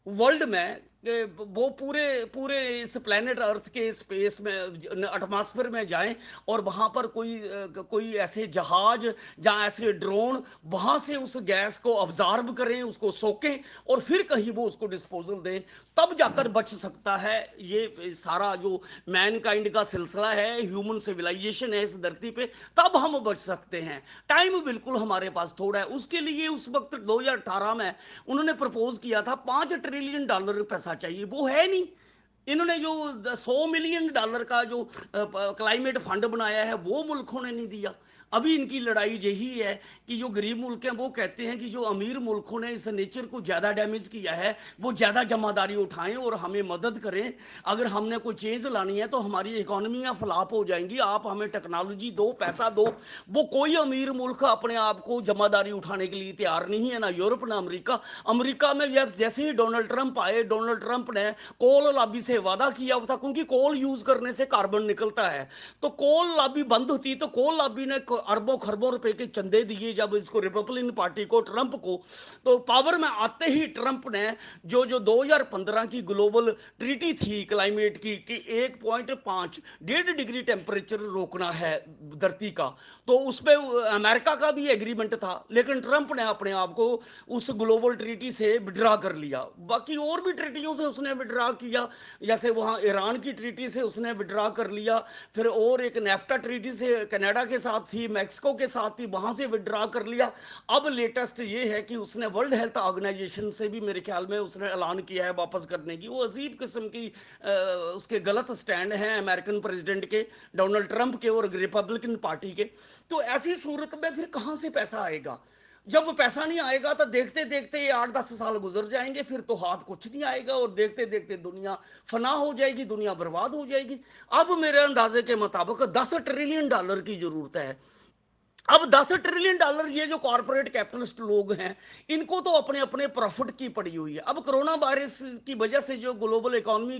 World में वो पूरे पूरे इस प्लेनेट अर्थ के स्पेस में एटमॉस्फेयर में जाएं और वहां पर कोई ऐसे जहाज जहां ऐसे ड्रोन वहां से उस गैस को ऑब्जर्व करें, उसको सोकें और फिर कहीं वो उसको डिस्पोजल दें, तब जाकर बच सकता है ये सारा जो मैनकाइंड का सिलसिला है, ह्यूमन सिविलाइजेशन है इस धरती पे। तब हम बच सकते हैं। टाइम बिल्कुल हमारे पास थोड़ा है। उसके लिए उस वक्त 2018 में उन्होंने प्रपोज किया था $5 ट्रिलियन पैसा चाहिए, वो है नहीं। इन्होंने जो $100 मिलियन का जो क्लाइमेट फंड बनाया है वो मुल्कों ने नहीं दिया। अभी इनकी लड़ाई यही है कि जो गरीब मुल्क हैं वो कहते हैं कि जो अमीर मुल्कों ने इस नेचर को ज़्यादा डैमेज किया है वो ज़्यादा जमादारी उठाएं और हमें मदद करें। अगर हमने कोई चेंज लानी है तो हमारी इकोनॉमियाँ फ्लॉप हो जाएंगी, आप हमें टेक्नोलॉजी दो, पैसा दो। वो कोई अमीर मुल्क अपने आप को जमादारी उठाने के लिए तैयार नहीं है, ना यूरोप ना अमेरिका। अमेरिका में जैसे ही डोनाल्ड ट्रंप आए, डोनाल्ड ट्रंप ने कोल लॉबी से वादा किया था, क्योंकि कोल यूज करने से कार्बन निकलता है। तो कोल लॉबी बंद होती तो कोल लॉबी ने अरबों खरबों रुपए के चंदे दिए जब इसको रिपब्लिकन पार्टी को, ट्रंप को। तो पावर में आते ही ट्रंप ने जो 2015 की ग्लोबल ट्रीटी थी क्लाइमेट की कि 1.5 1.5 डिग्री टेम्परेचर रोकना है धरती का, तो उस पर अमेरिका का भी एग्रीमेंट था, लेकिन ट्रंप ने अपने आप को उस ग्लोबल ट्रीटी से विड्रा कर लिया। बाकी और भी ट्रीटियों से उसने विड्रा किया, जैसे वहाँ ईरान की ट्रीटी से उसने विड्रा कर लिया, फिर और एक नेफ्टा ट्रीटी से कनाडा के साथ थी, मैक्सिको के साथ थी, वहाँ से विड्रा कर लिया। अब लेटेस्ट ये है कि उसने वर्ल्ड हेल्थ ऑर्गेनाइजेशन से भी मेरे ख्याल में उसने ऐलान किया है वापस करने की। वो अजीब किस्म की उसके गलत स्टैंड हैं अमेरिकन प्रेसिडेंट के, डोनाल्ड ट्रंप के और रिपब्लिकन पार्टी के। तो ऐसी सूरत में फिर कहाँ से पैसा आएगा? जब पैसा नहीं आएगा तो देखते देखते ये 8-10 साल गुजर जाएंगे, फिर तो हाथ कुछ नहीं आएगा और देखते देखते दुनिया फना हो जाएगी, दुनिया बर्बाद हो जाएगी। अब मेरे अंदाजे के मुताबिक $10 ट्रिलियन की जरूरत है। अब $10 ट्रिलियन, ये जो कॉरपोरेट कैपिटलिस्ट लोग हैं इनको तो अपने अपने प्रॉफिट की पड़ी हुई है। अब कोरोना वायरस की वजह से जो ग्लोबल इकोनॉमी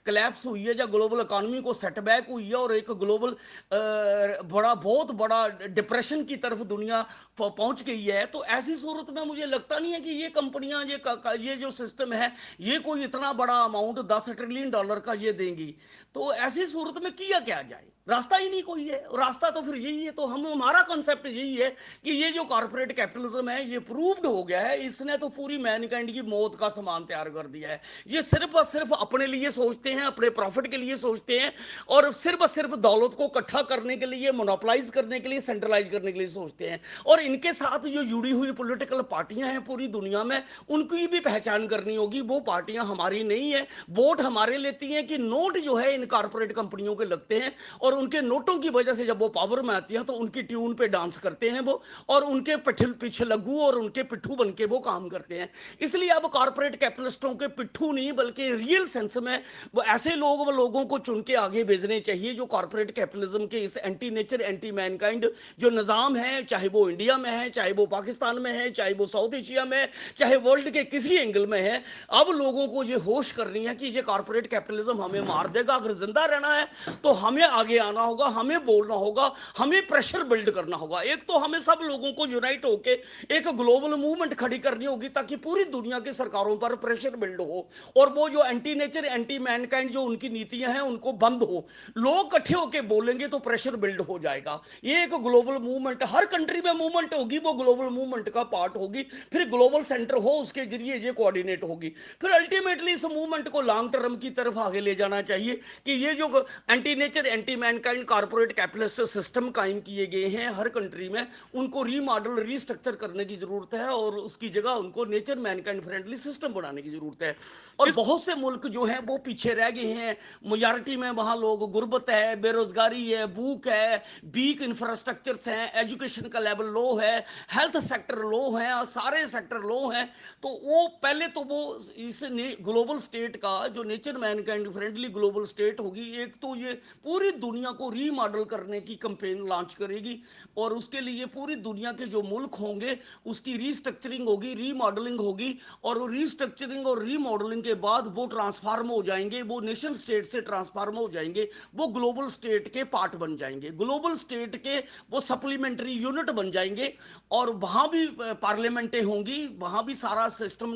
कलेप्स हुई है, या ग्लोबल इकोनॉमी को सेटबैक हुई है और एक ग्लोबल बहुत बड़ा डिप्रेशन की तरफ दुनिया पहुंच गई है, तो ऐसी सूरत में मुझे लगता नहीं है कि ये कंपनियां ये जो सिस्टम है ये कोई इतना बड़ा अमाउंट $10 ट्रिलियन का ये देंगी। तो ऐसी सूरत में किया क्या जाए? रास्ता ही नहीं कोई है। रास्ता तो फिर यही है। तो हमारा कॉन्सेप्ट यही है कि ये जो कॉर्पोरेट कैपिटलिज्म है ये प्रूव्ड हो गया है, इसने तो पूरी मैनकाइंड की मौत का सामान तैयार कर दिया है। ये सिर्फ और सिर्फ अपने लिए सोचते हैं, अपने प्रॉफिट के लिए सोचते हैं, और सिर्फ दौलत को इकट्ठा करने के लिए, मोनोपलाइज करने के लिए, सेंट्रलाइज करने के लिए सोचते हैं। और इनके साथ जो जुड़ी हुई पॉलिटिकल पार्टियां हैं पूरी दुनिया में, उनकी भी पहचान करनी होगी। वो पार्टियां हमारी नहीं है, वोट हमारे लेती हैं कि नोट जो है इन कॉर्पोरेट कंपनियों के लगते हैं, और उनके नोटों की वजह से जब वो पावर में आती हैं तो उनकी ट्यून पे डांस करते हैं वो, और उनके पीछे लगू और उनके पिट्ठू बन के वो काम करते हैं। इसलिए अब कॉर्पोरेट कैपिटलिस्टों के पिट्ठू नहीं बल्कि रियल सेंस में वो ऐसे लोगों को चुन के आगे भेजने चाहिए जो कॉर्पोरेट कैपिटलिज्म के इस एंटी नेचर एंटी मैनकाइंड जो निज़ाम है, चाहे वो इंडिया में है, चाहे वो पाकिस्तान में है, चाहे वो साउथ एशिया में, चाहे वर्ल्ड के किसी एंगल में है। अब लोगों को ये होश करनी है कि ये कॉर्पोरेट कैपिटलिज्म हमें मार देगा। अगर जिंदा रहना है तो हमें आगे आना होगा, हमें बोलना होगा, हमें प्रेशर बिल्ड करना होगा। एक तो हमें सब लोगों को यूनाइट होके एक ग्लोबल मूवमेंट खड़ी करनी होगी ताकि पूरी दुनिया की सरकारों पर प्रेशर बिल्ड हो, और वो जो एंटी नेचर एंटी मैनकाइंड जो उनकी नीतियां हैं उनको बंद हो। लोग इकट्ठे होके बोलेंगे तो प्रेशर बिल्ड हो जाएगा। ये एक ग्लोबल मूवमेंट, हर कंट्री में मूवमेंट होगी, वो ग्लोबल मूवमेंट का पार्ट होगी। फिर ग्लोबल सेंटर हो, उसके जरिए ये कोऑर्डिनेट होगी। फिर अल्टीमेटली इस मूवमेंट को लॉन्ग टर्म की तरफ आगे ले जाना चाहिए कि ये जो anti nature anti Mankind corporate capitalist system कायम किए गए हैं हर कंट्री में, उनको रीमॉडल रीस्ट्रक्चर करने की जरूरत है, और उसकी जगह उनको नेचर मैनकाइंड फ्रेंडली सिस्टम बनाने की जरूरत है। और बहुत से मुल्क जो हैं वो पीछे रह गए हैं। मेजॉरिटी में वहाँ लोग, गुर्बत है, बेरोजगारी है, भूख है, वीक इंफ्रास्ट्रक्चर्स हैं, एजुकेशन का लेवल लो है, हेल्थ सेक्टर लो है, सारे सेक्टर लो हैं। तो वो पहले तो वो इस ग्लोबल स्टेट का जो nature mankind friendly global state होगी, एक तो ये पूरी दुनिया दुनिया को रीमॉडल करने की कैंपेन लॉन्च करेगी, और उसके लिए पूरी दुनिया के जो मुल्क होंगे उसकी रीस्ट्रक्चरिंग होगी, रीमॉडलिंग होगी, और रीस्ट्रक्चरिंग और रीमॉडलिंग के बाद वो ट्रांसफार्म हो जाएंगे, वो नेशन स्टेट से ट्रांसफार्म हो जाएंगे, वो ग्लोबल स्टेट के पार्ट बन जाएंगे, ग्लोबल स्टेट के वो सप्लीमेंट्री यूनिट बन जाएंगे। और वहाँ भी पार्लियामेंटें होंगी, वहाँ भी सारा सिस्टम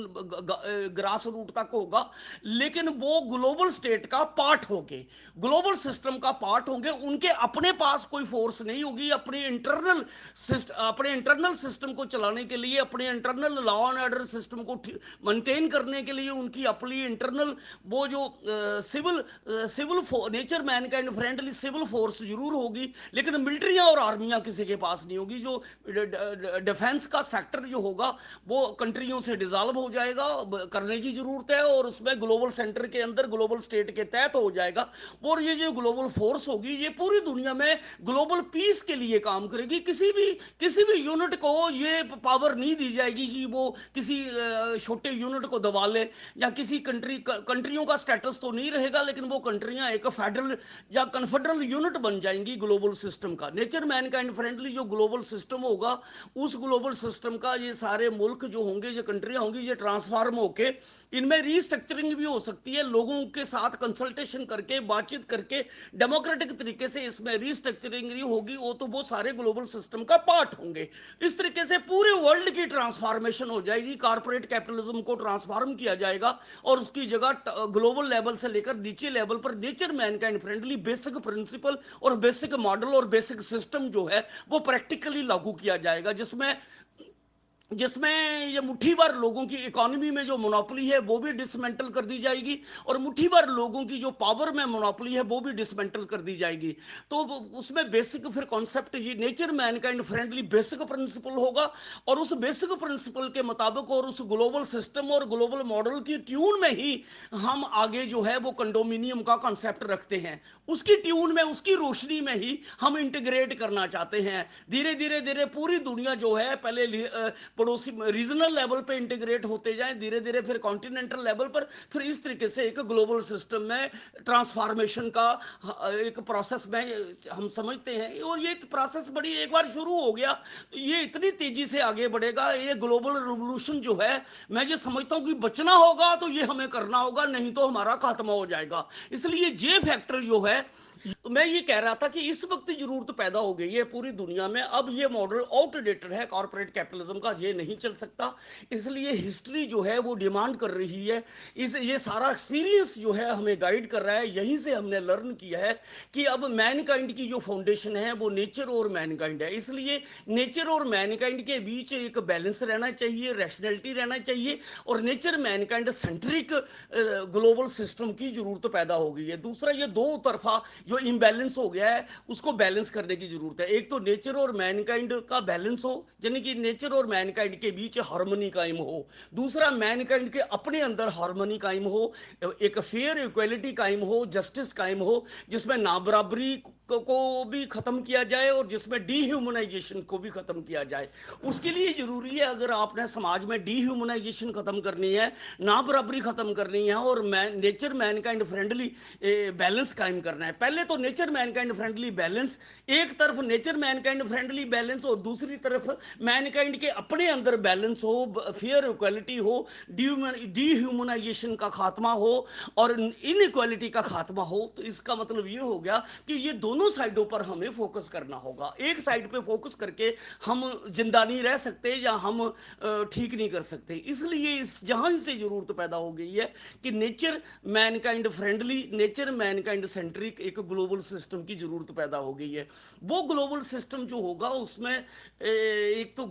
ग्रास रूट तक होगा, लेकिन वो ग्लोबल स्टेट का पार्ट होंगे, ग्लोबल सिस्टम का पार्ट होंगे। उनके अपने पास कोई फोर्स नहीं होगी अपने इंटरनल सिस्टम को चलाने के लिए, अपने internal law and order system को मेंटेन करने के लिए। उनकी अपनी इंटरनल वो जो civil civil nature mankind friendly civil force जरूर होगी, लेकिन मिलिट्रियां और आर्मियां किसी के पास नहीं होगी। जो डिफेंस का सेक्टर जो होगा वो कंट्रियों से डिजॉल्व हो जाएगा, करने की जरूरत है, और उसमें ग्लोबल सेंटर के अंदर ग्लोबल स्टेट के तहत हो जाएगा। और ये जो ग्लोबल फोर्स होगी ये पूरी दुनिया में ग्लोबल पीस के लिए काम करेगी। किसी भी यूनिट को ये पावर नहीं दी जाएगी कि वो किसी छोटे यूनिट को दबा ले, या किसी कंट्रियों का स्टेटस तो नहीं रहेगा, लेकिन वो कंट्रियां एक फेडरल या कन्फेडरल यूनिट बन जाएंगी ग्लोबल सिस्टम का। नेचर मैनकाइंड फ्रेंडली जो ग्लोबल सिस्टम होगा, उस ग्लोबल सिस्टम का ये सारे मुल्क जो होंगे, जो कंट्रियां होंगी, ये ट्रांसफार्म होके इनमें रीस्ट्रक्चरिंग भी हो सकती है, लोगों के साथ कंसल्टेशन करके, बातचीत करके, डेमोक्रेटिक तरीके से इसमें रीस्ट्रक्चरिंग नहीं होगी, वो तो वो सारे ग्लोबल सिस्टम का पार्ट होंगे। इस तरीके से पूरे वर्ल्ड की ट्रांसफॉर्मेशन हो जाएगी, कारपोरेट कैपिटलिज्म को ट्रांसफॉर्म किया जाएगा, और उसकी जगह ग्लोबल लेवल से लेकर नीचे लेवल पर nature mankind friendly basic principle और बेसिक मॉडल और बेसिक सिस्टम जो है वो प्रैक्टिकली लागू किया जाएगा, जिसमें जिसमें ये मुट्ठी भर लोगों की इकोनॉमी में जो मोनोपोली है वो भी डिसमेंटल कर दी जाएगी, और मुट्ठी भर लोगों की जो पावर में मोनोपोली है वो भी डिसमेंटल कर दी जाएगी। तो उसमें बेसिक फिर कॉन्सेप्ट ये nature mankind friendly basic principle होगा, और उस बेसिक प्रिंसिपल के मुताबिक और उस ग्लोबल सिस्टम और ग्लोबल मॉडल की ट्यून में ही हम आगे जो है वो कंडोमिनियम का कॉन्सेप्ट रखते हैं। उसकी ट्यून में, उसकी रोशनी में ही हम इंटीग्रेट करना चाहते हैं। धीरे धीरे धीरे पूरी दुनिया जो है पहले पड़ोसी रीजनल लेवल पे इंटीग्रेट होते जाएं, धीरे धीरे फिर कॉन्टिनेंटल लेवल पर, फिर इस तरीके से एक ग्लोबल सिस्टम में ट्रांसफॉर्मेशन का एक प्रोसेस में हम समझते हैं। और ये प्रोसेस बड़ी एक बार शुरू हो गया ये इतनी तेजी से आगे बढ़ेगा। ये ग्लोबल रिवोल्यूशन जो है, मैं ये समझता हूँ कि बचना होगा तो ये हमें करना होगा, नहीं तो हमारा खात्मा हो जाएगा। इसलिए ये फैक्टर जो है, मैं ये कह रहा था कि इस वक्त जरूरत पैदा हो गई है पूरी दुनिया में। अब ये मॉडल आउटडेटेड है कॉर्पोरेट कैपिटलिज्म का, ये नहीं चल सकता। इसलिए हिस्ट्री जो है वो डिमांड कर रही है, इस ये सारा एक्सपीरियंस जो है हमें गाइड कर रहा है। यहीं से हमने लर्न किया है कि अब मैनकाइंड की जो फाउंडेशन है वो नेचर और मैनकाइंड है। इसलिए नेचर और मैनकाइंड के बीच एक बैलेंस रहना चाहिए, रैशनैलिटी रहना चाहिए, और nature Mankind centric global system की जरूरत पैदा हो गई है। दूसरा, ये दो तरफा जो इम्बैलेंस हो गया है उसको बैलेंस करने की जरूरत है। एक तो नेचर और मैनकाइंड का बैलेंस हो, यानी कि नेचर और मैनकाइंड के बीच हार्मनी कायम हो। दूसरा, मैनकाइंड के अपने अंदर हार्मनी कायम हो, एक फेयर इक्वलिटी कायम हो, जस्टिस कायम हो, जिसमें ना बराबरी को भी खत्म किया जाए और जिसमें डीह्यूमनाइजेशन को भी खत्म किया जाए। उसके लिए जरूरी है, अगर आपने समाज में डीह्यूमनाइजेशन खत्म करनी है, ना बराबरी खत्म करनी है, और नेचर मैनकाइंड फ्रेंडली बैलेंस कायम करना है। पहले तो नेचर मैनकाइंड फ्रेंडली बैलेंस, एक तरफ नेचर मैनकाइंड फ्रेंडली बैलेंस और दूसरी तरफ मैनकाइंड के अपने अंदर बैलेंस हो, फेयर इक्वलिटी हो, डीह्यूमनाइजेशन का खात्मा हो और इनइक्वालिटी का खात्मा हो। तो इसका मतलब ये हो गया कि ये दोनों साइडों पर हमें फोकस करना होगा। एक साइड पे फोकस करके हम जिंदा नहीं रह सकते या हम ठीक नहीं कर सकते। इसलिए इस जहां से जरूरत पैदा हो गई है कि nature mankind friendly, nature Mankind centric एक ग्लोबल सिस्टम की जरूरत पैदा हो गई है। वो ग्लोबल सिस्टम जो होगा उसमें एक तो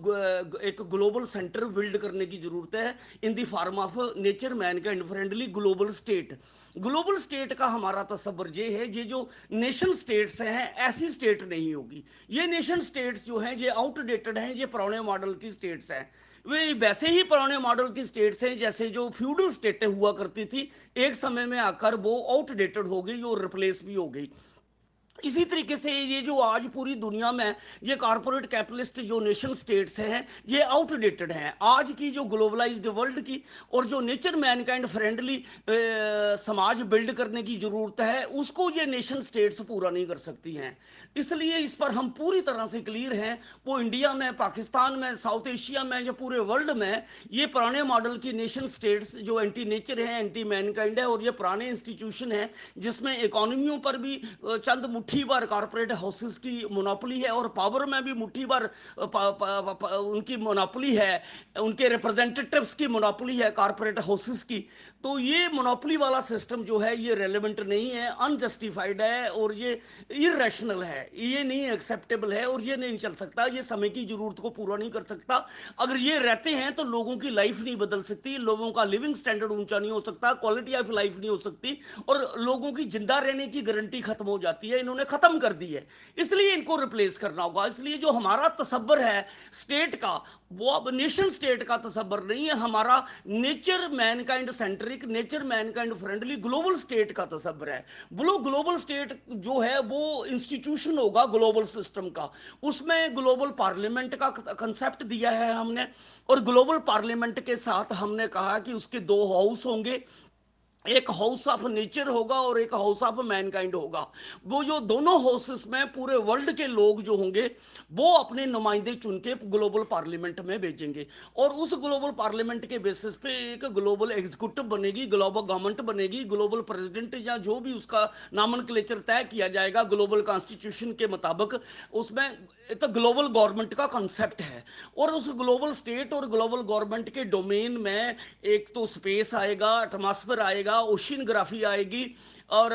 एक ग्लोबल सेंटर बिल्ड करने की जरूरत है in the form of nature mankind friendly global state. Global state का हमारा तस्वर ये है, ये जो नेशन स्टेट्स हैं ऐसी स्टेट नहीं होगी। ये नेशन स्टेट्स जो हैं ये आउटडेटेड हैं, ये पुराने मॉडल की स्टेट्स हैं। वे वैसे ही पुराने मॉडल की स्टेट्स हैं जैसे जो फ्यूडल स्टेटें हुआ करती थी, एक समय में आकर वो आउटडेटेड हो गई और रिप्लेस भी हो गई। इसी तरीके से ये जो आज पूरी दुनिया में ये कॉरपोरेट कैपिटलिस्ट जो नेशन स्टेट्स हैं ये आउटडेटेड हैं। आज की जो ग्लोबलाइज्ड वर्ल्ड की और जो नेचर मैनकाइंड फ्रेंडली समाज बिल्ड करने की ज़रूरत है उसको ये नेशन स्टेट्स पूरा नहीं कर सकती हैं। इसलिए इस पर हम पूरी तरह से क्लियर हैं। वो इंडिया में, पाकिस्तान में, साउथ एशिया में या पूरे वर्ल्ड में ये पुराने मॉडल की नेशन स्टेट्स जो एंटी नेचर है, एंटी मैनकाइंड है और ये पुराने इंस्टीट्यूशन है जिसमें इकोनॉमियों पर भी चंद मुट्ठी भर कारपोरेट हाउसेस की मोनोपोली है और पावर में भी मुट्ठी भर उनकी मोनोपोली है, उनके रिप्रेजेंटेटिव्स की मोनोपोली है कारपोरेट हाउसेस की। तो ये मोनोपोली वाला सिस्टम जो है ये रेलेवेंट नहीं है, अनजस्टिफाइड है और ये इरेशनल है, ये नहीं एक्सेप्टेबल है और ये नहीं चल सकता, ये समय की ज़रूरत को पूरा नहीं कर सकता। अगर ये रहते हैं तो लोगों की लाइफ नहीं बदल सकती, लोगों का लिविंग स्टैंडर्ड ऊंचा नहीं हो सकता, क्वालिटी ऑफ लाइफ नहीं हो सकती और लोगों की जिंदा रहने की गारंटी खत्म हो जाती है। इन्होंने खत्म कर दी है, इसलिए इनको रिप्लेस करना होगा। इसलिए जो हमारा तसब्बर है स्टेट का वो अब नेशन स्टेट का तसब्बर नहीं है, हमारा nature Mankind centric, nature mankind friendly global state का तसब्बर है। वो ग्लोबल स्टेट जो है वो इंस्टीट्यूशन होगा ग्लोबल सिस्टम का, उसमें ग्लोबल पार्लियामेंट का कंसेप्ट दिया है हमने और ग्लोबल पार्लियामेंट के साथ हमने कहा कि उसके दो हाउस होंगे, एक हाउस ऑफ नेचर होगा और एक हाउस ऑफ मैनकाइंड होगा। वो जो दोनों हाउसेस में पूरे वर्ल्ड के लोग जो होंगे वो अपने नुमाइंदे चुन के ग्लोबल पार्लियामेंट में भेजेंगे और उस ग्लोबल पार्लियामेंट के बेसिस पे एक ग्लोबल एग्जीक्यूटिव बनेगी, ग्लोबल गवर्नमेंट बनेगी, ग्लोबल प्रेसिडेंट या जो भी उसका नामनक्लेचर तय किया जाएगा ग्लोबल कॉन्स्टिट्यूशन के मुताबिक। उसमें तो ग्लोबल गवर्नमेंट का कॉन्सेप्ट है और उस ग्लोबल स्टेट और ग्लोबल गवर्नमेंट के डोमेन में एक तो स्पेस आएगा, एटमॉस्फेयर आएगा, ओशियनग्राफी आएगी और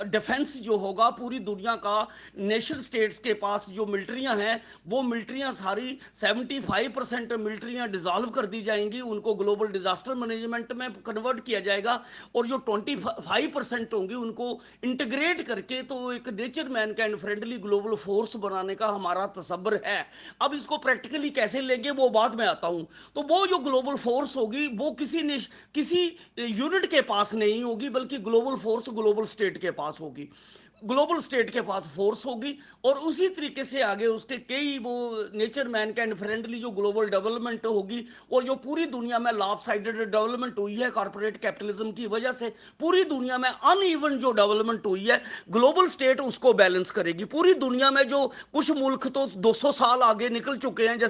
डिफेंस जो होगा पूरी दुनिया का। नेशन स्टेट्स के पास जो मिलिट्रियां हैं वो मिलिट्रियां सारी 75% मिलिट्रियां डिजॉल्व कर दी जाएंगी, उनको ग्लोबल डिजास्टर मैनेजमेंट में कन्वर्ट किया जाएगा और जो 25% होंगी उनको इंटीग्रेट करके तो एक nature mankind friendly global force बनाने का हमारा तसब्बर है। अब इसको प्रैक्टिकली कैसे लेंगे वो बाद में आता हूं। तो वो जो ग्लोबल फोर्स होगी वो किसी यूनिट के पास नहीं होगी बल्कि ग्लोबल फोर्स ग्लोबल स्टेट के पास होगी, ग्लोबल स्टेट के पास फोर्स होगी और उसी तरीके से आगे उसके कई वो नेचर मैनकाइंड फ्रेंडली जो ग्लोबल डेवलपमेंट होगी और जो पूरी दुनिया में लॉप साइडेड डेवलपमेंट हुई है कॉर्पोरेट कैपिटलिज्म की वजह से, पूरी दुनिया में अनइवन जो डेवलपमेंट हुई है ग्लोबल स्टेट उसको बैलेंस करेगी। पूरी दुनिया में जो कुछ मुल्क तो 200 साल आगे निकल चुके हैं, जैसे